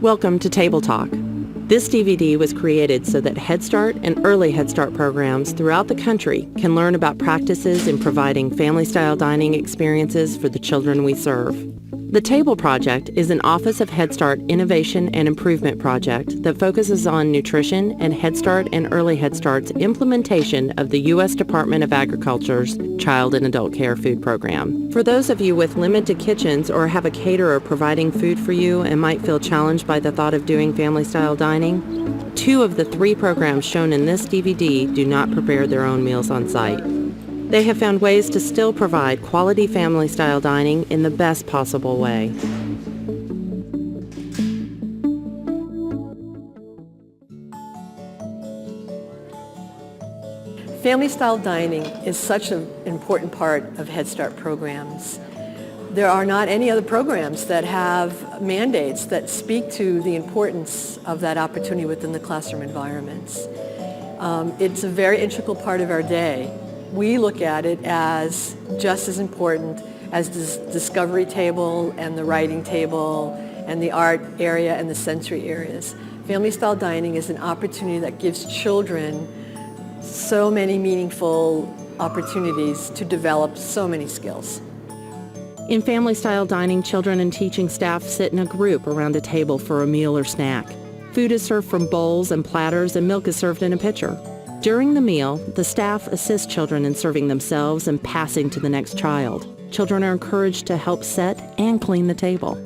Welcome to Table Talk. This DVD was created so that Head Start and early Head Start programs throughout the country can learn about practices in providing family-style dining experiences for the children we serve. The Table Project is an Office of Head Start Innovation and Improvement project that focuses on nutrition and Head Start and early Head Start's implementation of the U.S. Department of Agriculture's Child and Adult Care Food Program. For those of you with limited kitchens or have a caterer providing food for you and might feel challenged by the thought of doing family-style dining, 2 of the 3 programs shown in this DVD do not prepare their own meals on site. They have found ways to still provide quality family-style dining in the best possible way. Family-style dining is such an important part of Head Start programs. There are not any other programs that have mandates that speak to the importance of that opportunity within the classroom environments. It's a very integral part of our day. We look at it as just as important as the discovery table and the writing table and the art area and the sensory areas. Family-style dining is an opportunity that gives children so many meaningful opportunities to develop so many skills. In family-style dining, children and teaching staff sit in a group around a table for a meal or snack. Food is served from bowls and platters, and milk is served in a pitcher. During the meal, the staff assist children in serving themselves and passing to the next child. Children are encouraged to help set and clean the table.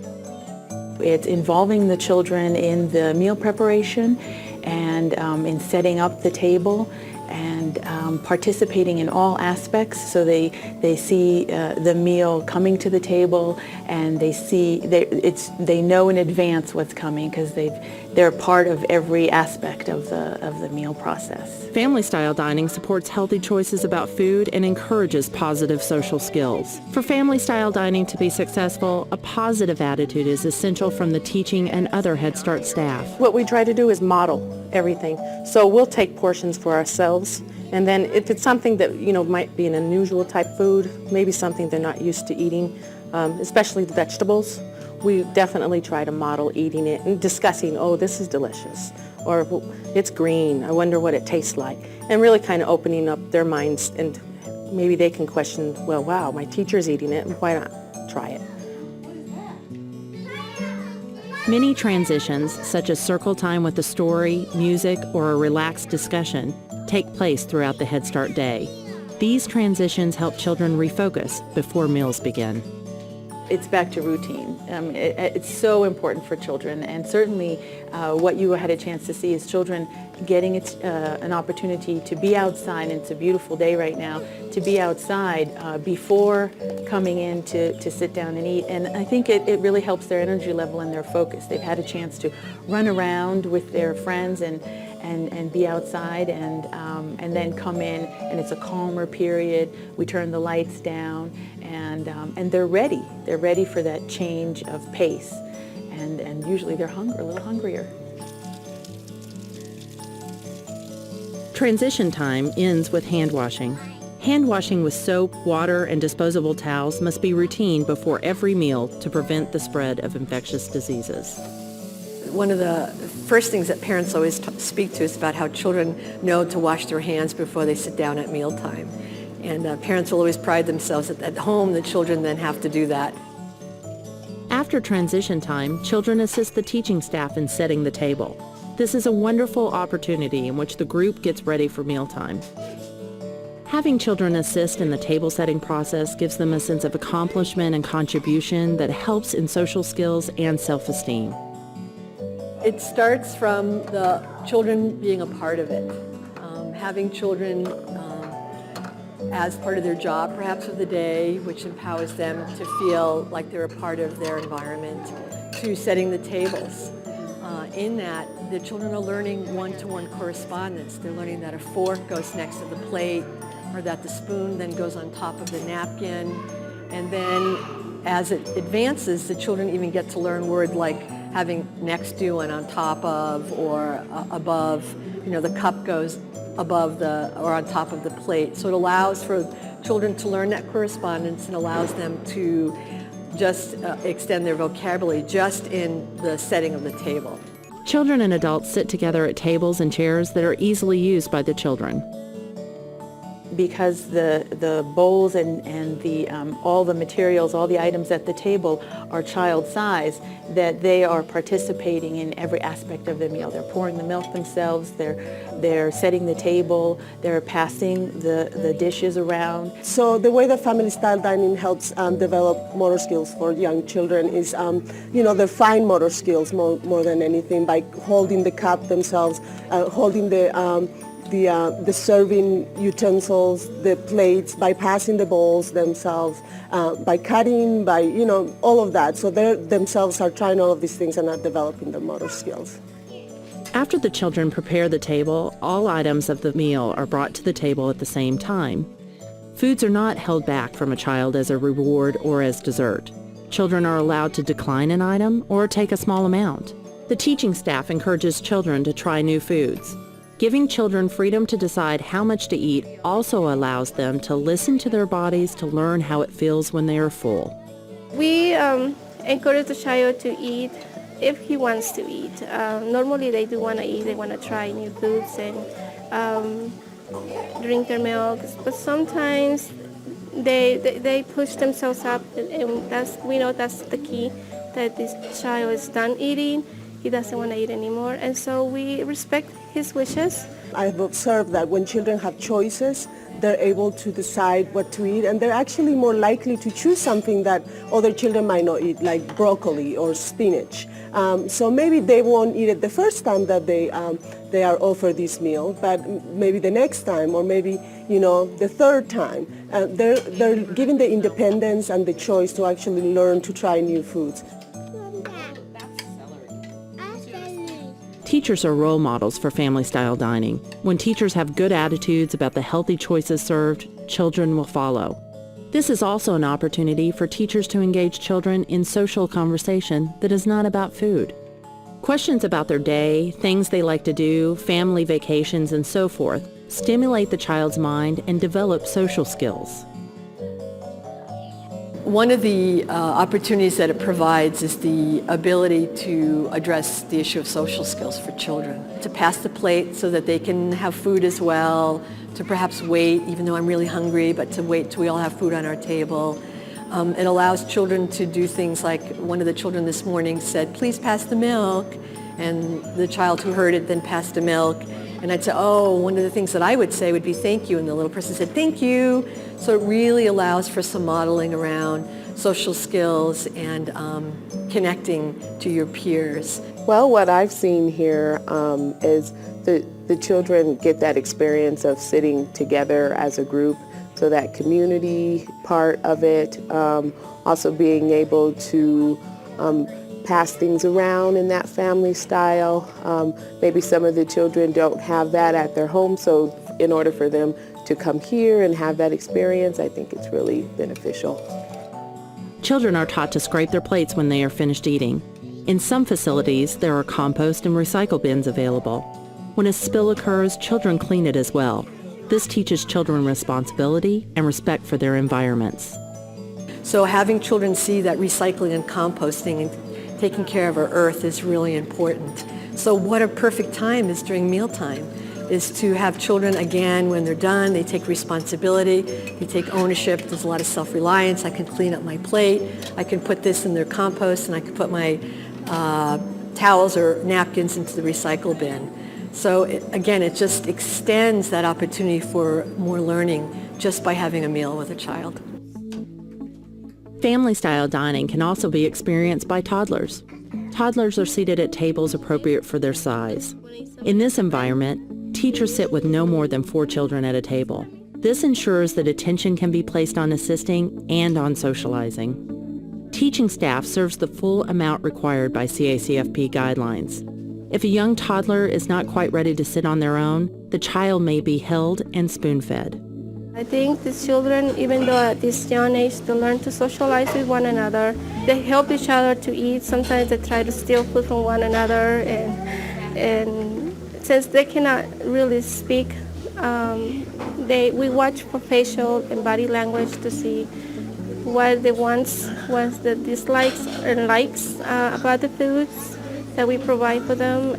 It's involving the children in the meal preparation and in setting up the table and participating in all aspects, so they see the meal coming to the table, and they know in advance what's coming because they're part of every aspect of the meal process. Family-style dining supports healthy choices about food and encourages positive social skills. For family-style dining to be successful, a positive attitude is essential from the teaching and other Head Start staff. What we try to do is model everything. So we'll take portions for ourselves, and then if it's something that might be an unusual type food, maybe something they're not used to eating, especially the vegetables, we definitely try to model eating it and discussing, oh, this is delicious, or it's green, I wonder what it tastes like, and really kind of opening up their minds, and maybe they can question, well, wow, my teacher's eating it, why not try it? Many transitions, such as circle time with a story, music, or a relaxed discussion, take place throughout the Head Start day. These transitions help children refocus before meals begin. It's back to routine. It's so important for children, and certainly what you had a chance to see is children getting an opportunity to be outside, and it's a beautiful day right now, to be outside before coming in to sit down and eat. And I think it really helps their energy level and their focus. They've had a chance to run around with their friends and be outside, and then come in, and it's a calmer period. We turn the lights down, and they're ready. They're ready for that change of pace, and usually they're a little hungrier. Transition time ends with hand washing. Hand washing with soap, water, and disposable towels must be routine before every meal to prevent the spread of infectious diseases. One of the first things that parents always speak to is about how children know to wash their hands before they sit down at mealtime. And parents will always pride themselves that at home the children then have to do that. After transition time, children assist the teaching staff in setting the table. This is a wonderful opportunity in which the group gets ready for mealtime. Having children assist in the table setting process gives them a sense of accomplishment and contribution that helps in social skills and self-esteem. It starts from the children being a part of it, having children as part of their job perhaps of the day, which empowers them to feel like they're a part of their environment, to setting the tables. In that, the children are learning one-to-one correspondence. They're learning that a fork goes next to the plate, or that the spoon then goes on top of the napkin. And then as it advances, the children even get to learn words like having next to and on top of, or above. The cup goes above or on top of the plate. So it allows for children to learn that correspondence, and allows them to just extend their vocabulary just in the setting of the table. Children and adults sit together at tables and chairs that are easily used by the children. Because the bowls and the all the materials, all the items at the table are child size, that they are participating in every aspect of the meal. They're pouring the milk themselves, they're setting the table, they're passing the dishes around. So the way that family style dining helps develop motor skills for young children is, their fine motor skills more than anything, by holding the cup themselves, holding the serving utensils, the plates, by passing the bowls themselves, by cutting, by, all of that. So they themselves are trying all of these things and are developing their motor skills. After the children prepare the table, all items of the meal are brought to the table at the same time. Foods are not held back from a child as a reward or as dessert. Children are allowed to decline an item or take a small amount. The teaching staff encourages children to try new foods. Giving children freedom to decide how much to eat also allows them to listen to their bodies to learn how it feels when they are full. We encourage the child to eat if he wants to eat. Normally they do want to eat, they want to try new foods and drink their milk, but sometimes they push themselves up, and we know that's the key, that this child is done eating. He doesn't want to eat anymore, and so we respect his wishes. I've observed that when children have choices, they're able to decide what to eat, and they're actually more likely to choose something that other children might not eat, like broccoli or spinach. So maybe they won't eat it the first time that they are offered this meal, but maybe the next time, or maybe the third time. They're given the independence and the choice to actually learn to try new foods. Teachers are role models for family-style dining. When teachers have good attitudes about the healthy choices served, children will follow. This is also an opportunity for teachers to engage children in social conversation that is not about food. Questions about their day, things they like to do, family vacations, and so forth stimulate the child's mind and develop social skills. One of the opportunities that it provides is the ability to address the issue of social skills for children, to pass the plate so that they can have food as well, to perhaps wait, even though I'm really hungry, but to wait till we all have food on our table. It allows children to do things like one of the children this morning said, "Please pass the milk," and the child who heard it then passed the milk. And I'd say, one of the things that I would say would be thank you, and the little person said, "Thank you." So it really allows for some modeling around social skills and connecting to your peers. Well, what I've seen here is the children get that experience of sitting together as a group, so that community part of it, also being able to pass things around in that family style. Maybe some of the children don't have that at their home, so in order for them to come here and have that experience, I think it's really beneficial. Children are taught to scrape their plates when they are finished eating. In some facilities, there are compost and recycle bins available. When a spill occurs, children clean it as well. This teaches children responsibility and respect for their environments. So having children see that recycling and composting and taking care of our earth is really important. So what a perfect time is during mealtime, is to have children, again, when they're done, they take responsibility, they take ownership. There's a lot of self-reliance. I can clean up my plate. I can put this in their compost, and I can put my towels or napkins into the recycle bin. So again, it just extends that opportunity for more learning just by having a meal with a child. Family-style dining can also be experienced by toddlers. Toddlers are seated at tables appropriate for their size. In this environment, teachers sit with no more than 4 children at a table. This ensures that attention can be placed on assisting and on socializing. Teaching staff serves the full amount required by CACFP guidelines. If a young toddler is not quite ready to sit on their own, the child may be held and spoon-fed. I think these children, even though at this young age, they learn to socialize with one another. They help each other to eat. Sometimes they try to steal food from one another, and since they cannot really speak, we watch for facial and body language to see what the wants, the dislikes and likes about the foods that we provide for them,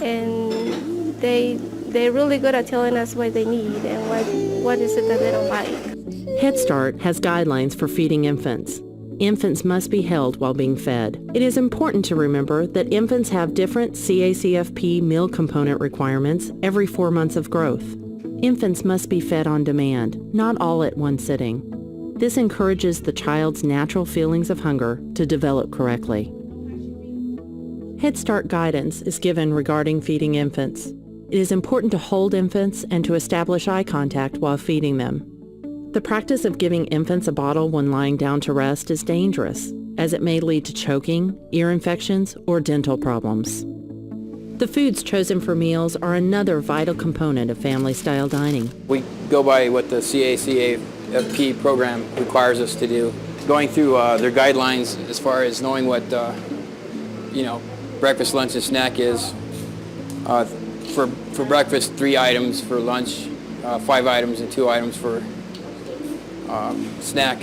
and they're really good at telling us what they need and what is it that they don't like. Head Start has guidelines for feeding infants. Infants must be held while being fed. It is important to remember that infants have different CACFP meal component requirements every 4 months of growth. Infants must be fed on demand, not all at one sitting. This encourages the child's natural feelings of hunger to develop correctly. Head Start guidance is given regarding feeding infants. It is important to hold infants and to establish eye contact while feeding them. The practice of giving infants a bottle when lying down to rest is dangerous, as it may lead to choking, ear infections, or dental problems. The foods chosen for meals are another vital component of family-style dining. We go by what the CACFP program requires us to do. Going through their guidelines as far as knowing what, breakfast, lunch, and snack is. For breakfast, 3 items. For lunch, 5 items, and 2 items for snack.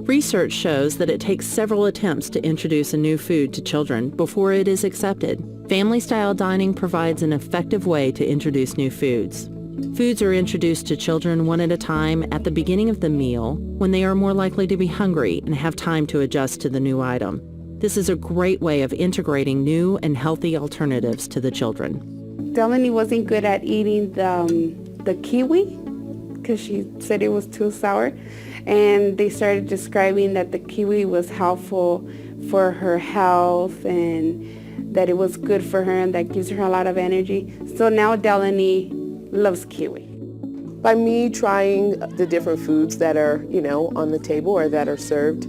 Research shows that it takes several attempts to introduce a new food to children before it is accepted. Family-style dining provides an effective way to introduce new foods. Foods are introduced to children one at a time at the beginning of the meal when they are more likely to be hungry and have time to adjust to the new item. This is a great way of integrating new and healthy alternatives to the children. Delaney wasn't good at eating the kiwi because she said it was too sour, and they started describing that the kiwi was helpful for her health and that it was good for her and that gives her a lot of energy. So now Delaney loves kiwi. By me trying the different foods that are, on the table or that are served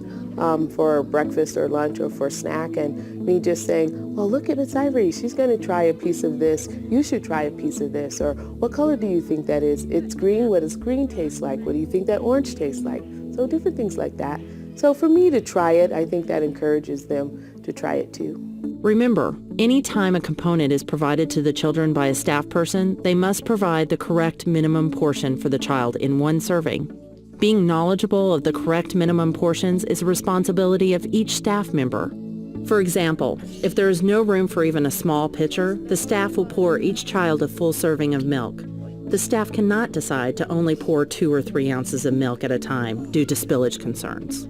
for breakfast or lunch or for snack, and me just saying, well, look at Miss Ivory, she's going to try a piece of this, you should try a piece of this, or what color do you think that is? It's green, what does green taste like? What do you think that orange tastes like? So different things like that. So for me to try it, I think that encourages them to try it too. Remember, any time a component is provided to the children by a staff person, they must provide the correct minimum portion for the child in one serving. Being knowledgeable of the correct minimum portions is a responsibility of each staff member. For example, if there is no room for even a small pitcher, the staff will pour each child a full serving of milk. The staff cannot decide to only pour 2 or 3 ounces of milk at a time due to spillage concerns.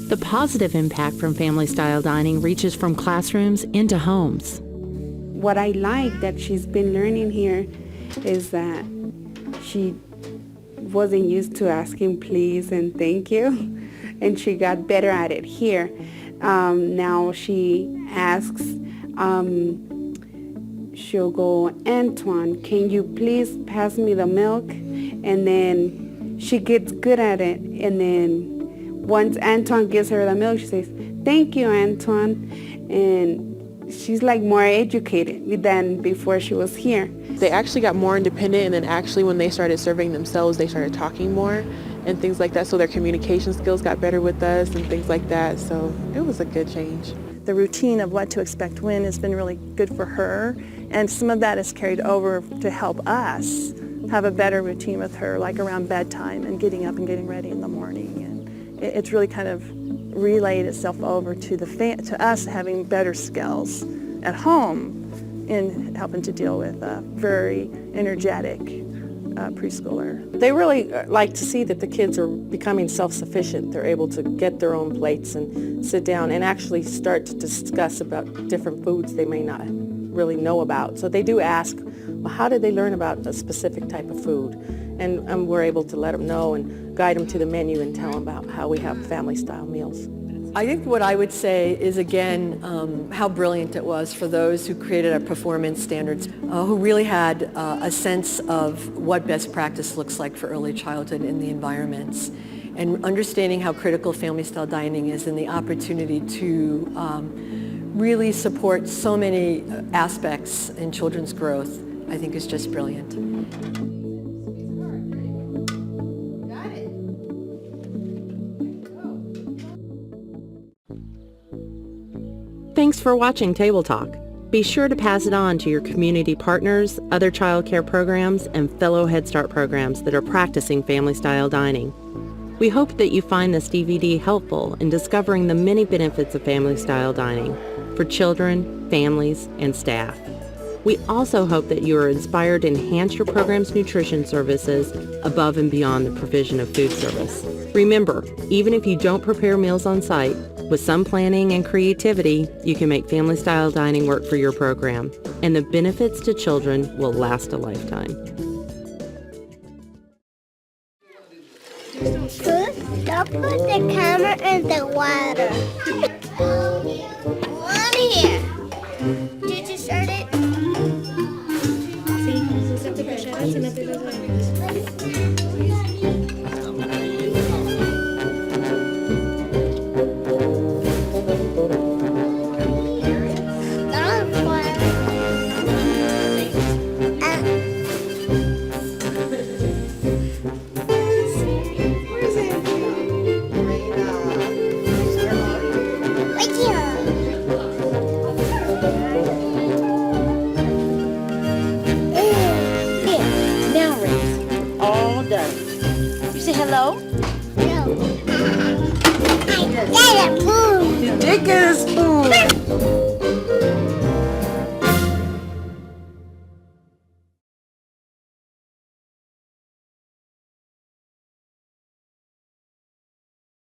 The positive impact from family-style dining reaches from classrooms into homes. What I like that she's been learning here is that she wasn't used to asking please and thank you, and she got better at it here. Now she asks, she'll go, Antoine, can you please pass me the milk? And then she gets good at it, and then once Antoine gives her the milk, she says, thank you, Antoine. And she's like more educated than before she was here. They actually got more independent, and then actually when they started serving themselves, they started talking more and things like that. So their communication skills got better with us and things like that. So it was a good change. The routine of what to expect when has been really good for her. And some of that is carried over to help us have a better routine with her, like around bedtime and getting up and getting ready in the morning. And it's really kind of relayed itself over to to us having better skills at home in helping to deal with a very energetic preschooler. They really like to see that the kids are becoming self-sufficient. They're able to get their own plates and sit down and actually start to discuss about different foods they may not really know about. So they do ask, well, how did they learn about a specific type of food? And we're able to let them know and guide them to the menu and tell them about how we have family-style meals. I think what I would say is, again, how brilliant it was for those who created our performance standards, who really had a sense of what best practice looks like for early childhood in the environments, and understanding how critical family-style dining is and the opportunity to really support so many aspects in children's growth, I think is just brilliant. Thanks for watching Table Talk. Be sure to pass it on to your community partners, other child care programs, and fellow Head Start programs that are practicing family-style dining. We hope that you find this DVD helpful in discovering the many benefits of family-style dining for children, families, and staff. We also hope that you are inspired to enhance your program's nutrition services above and beyond the provision of food service. Remember, even if you don't prepare meals on site, with some planning and creativity, you can make family-style dining work for your program, and the benefits to children will last a lifetime. Don't put the camera in the water. Come here. Did you start it? Hello? No. I got a spoon. You did get a spoon.